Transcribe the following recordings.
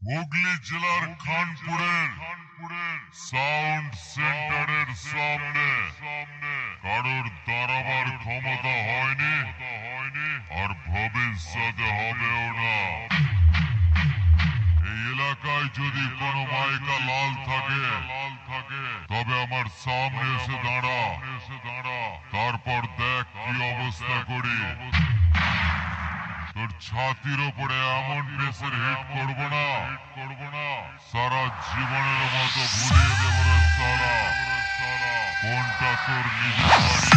হুগলি জেলার খানপুরের সাউন্ড সেন্টারের সামনে কারোর দাঁড়াবার ক্ষমতা হয়নি আর ভবিষ্যতে হবেও না। এই এলাকায় যদি কোনো মাইকা লাল থাকে তবে আমার সামনে এসে দাঁড়া, তারপর দেখ কি অবস্থা করি। তোর ছাতির ওপরে এমন বেসের হিট করবো না সারা জীবনের মতো ভুলিয়ে দেব রে সালা। কোনটা তোর নিজের বাড়ি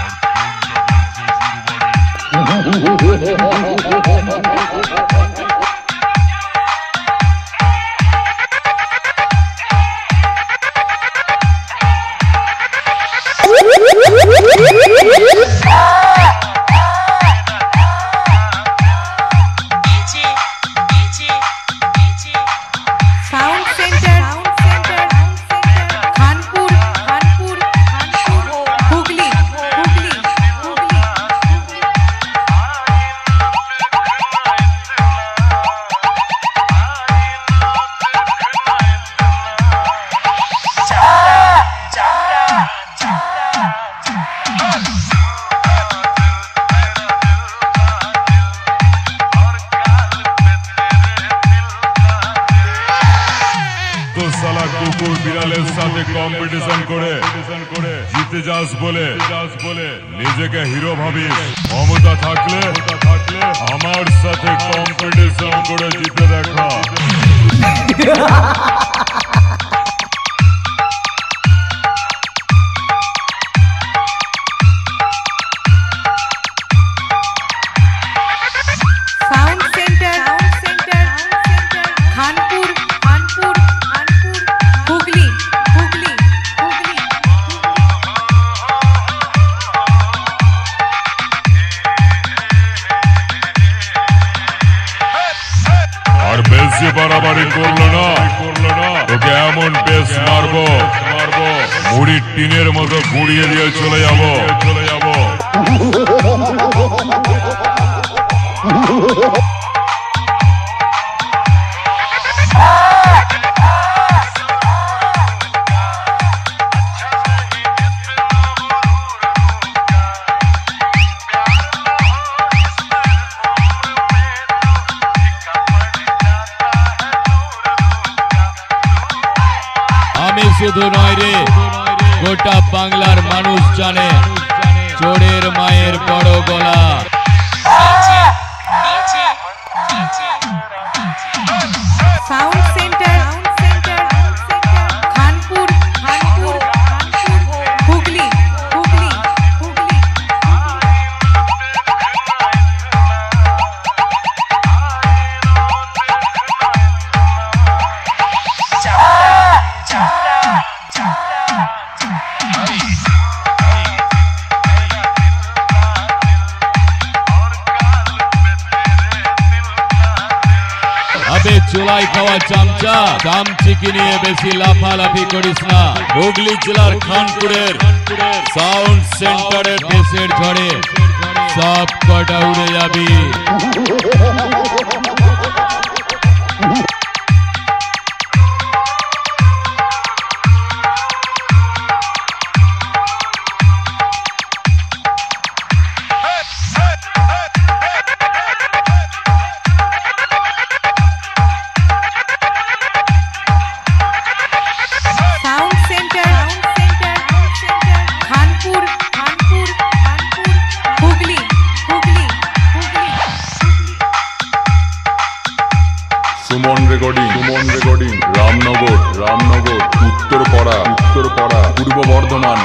আর কোনটা তোর শ্বশুর বাড়ি। কুকুর বিড়ালের সাথে কম্পিটিশন করে জিতে যাস বলে নিজেকে হিরো ভাবিস। ক্ষমতা থাকলে আমার সাথে কম্পিটিশন করে জিতে দেখা। বেশি বাড়াবাড়ি করলো না তোকে এমন বেশ মারবো মুড়ির টিনের মতো গুড়িয়ে দিয়ে চলে যাবো। আমি শুধু নয় রে, গোটা বাংলার মানুষ জানে চোরের মায়ের বড় গলা। Sound centre Khanpur Hooghly. আবে চুলাই খাওয়া চামচা চামচিকি নিয়ে বেশি লাফালাফি করিস না। হুগলি জেলার খানপুরের সাউন্ড সেন্টারের দেশের ঝড়ে সব কটা উড়ে যাবি। সুমন রেকর্ডিং রামনগর উত্তরপাড়া পূর্ব বর্ধমান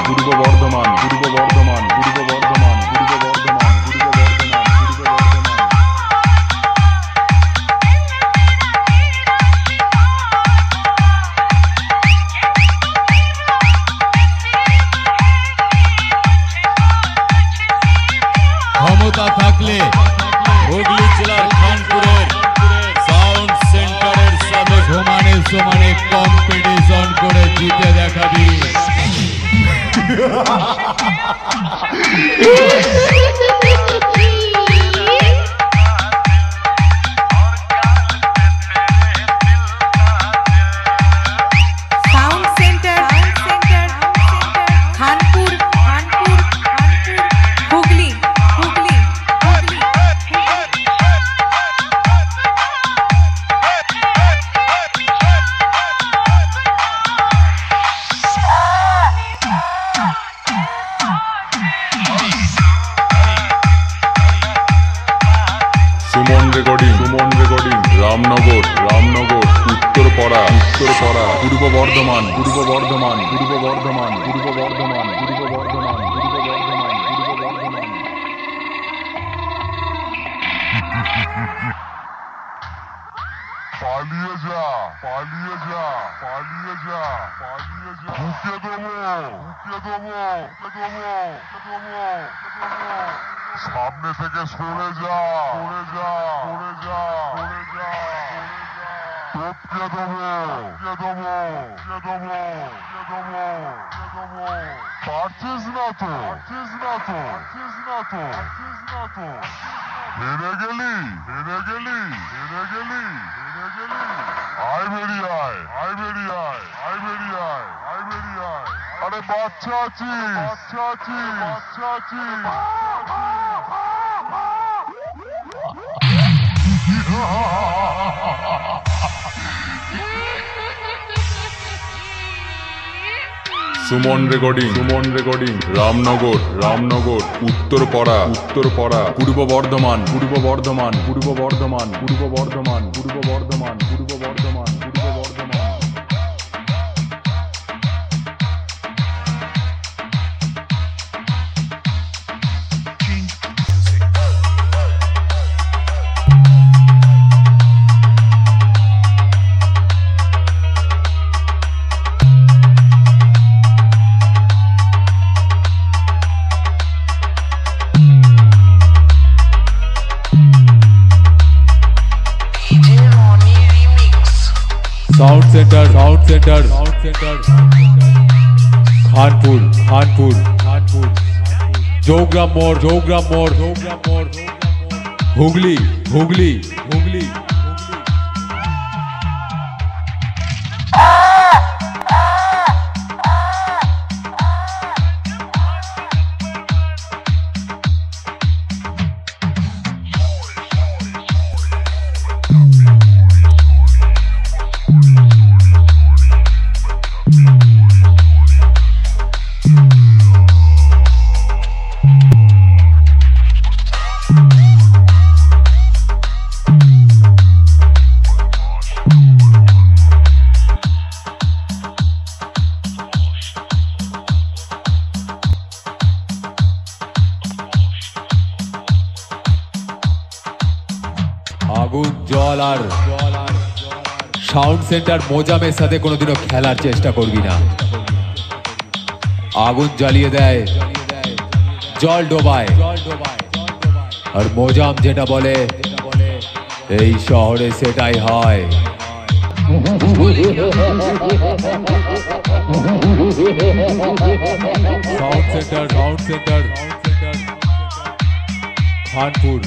ক্ষমতা থাকলে হুগলি জেলার খানপুরের সাউন্ড সেন্টারের সাথে সমানে কম্পিটিশন করে জিতে দেখাবি। রেকর্ডিং রামনগর উত্তরপাড়া পূর্ব বর্ধমান পালিয়ে যা ঢুকে দেবো সামনে থেকে সরে যা টপকে দেবো পারছিস না তো হেরে গেলি আয় বেরিয়ে আয় আরে বাচ্চা আছি সুমন রেকর্ডিং রামনগর উত্তরপাড়া পূর্ব বর্ধমান साउंड सेंटर खानपुर जोग्राम मोड़ हुगली আগুন জল আর সাউন্ড সেন্টার মোজামের সাথে কোনোদিনও খেলার চেষ্টা করবি না। আগুন জ্বালিয়ে দেয়, জল ডোবায়, আর মোজাম যেটা বলে এই শহরে সেটাই হয়। সাউন্ড সেন্টার খানপুর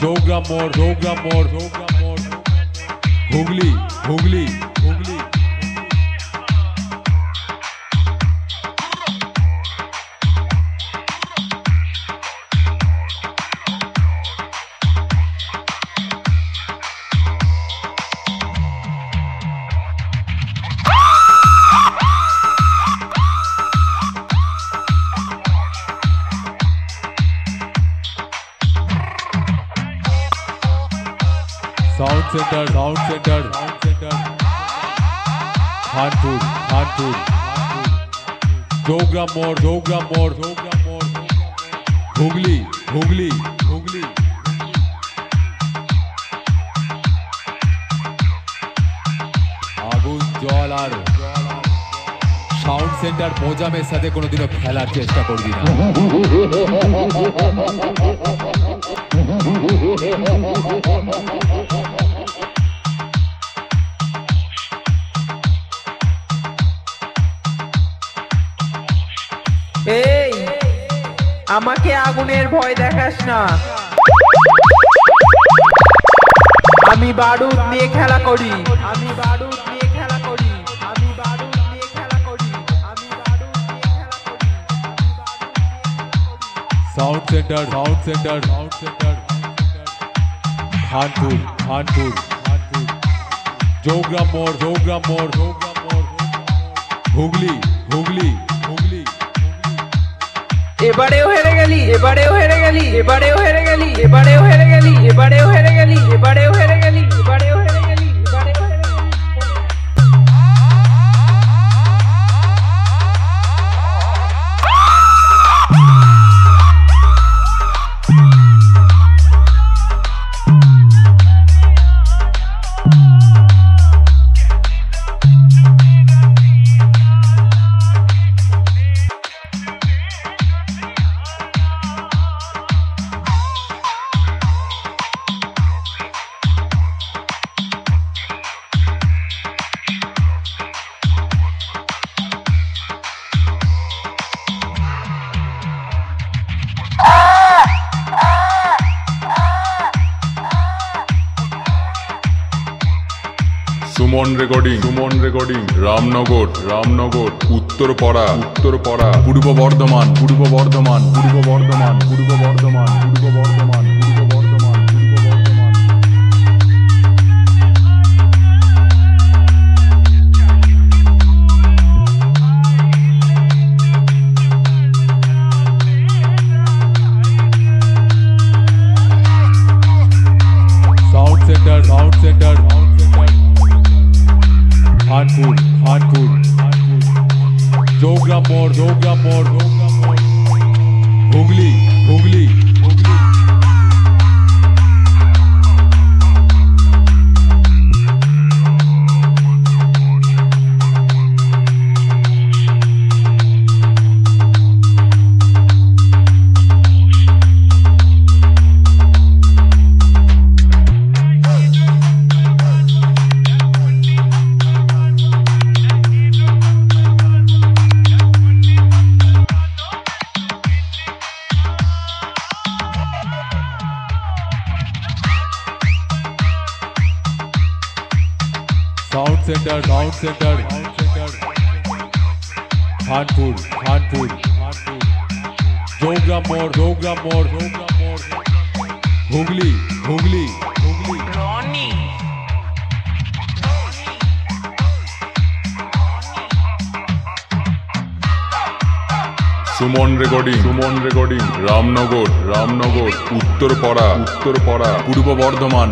जोग्राम मोड़ हुगली साउंड सेंटर खानपुर जोग्राम मोड़ हुगली আগুন জল আর সাউন্ড সেন্টার মোজামের সাথে কোনোদিনও খেলার চেষ্টা করবি না। এই আমাকে আগুনের ভয় দেখাস না, আমি বারুদ নিয়ে খেলা করি। साउंड सेंटर खानपुर जोग्राम मोड़ हुगली এবারেও হেরে গেলি, এবারেও হেরে গেলি, এবারেও হেরে গেলি, এবারেও হেরে গেলি, এবারেও হেরে গেলি, এবারেও হেরে গেলি, এবারেও হেরে গেলি, এবারেও হেরে গেলি। সুমন রেকর্ডিং রামনগর উত্তরপাড়া পূর্ব বর্ধমান সাউন্ড সেন্টার খানপুর জোগ্রাম মোড় হুগলি সাউন্ড সেন্টার খানপুর জোগ্রাম মোড় হুগলি সুমন রেকর্ডিং রামনগর উত্তরপাড়া পূর্ব বর্ধমান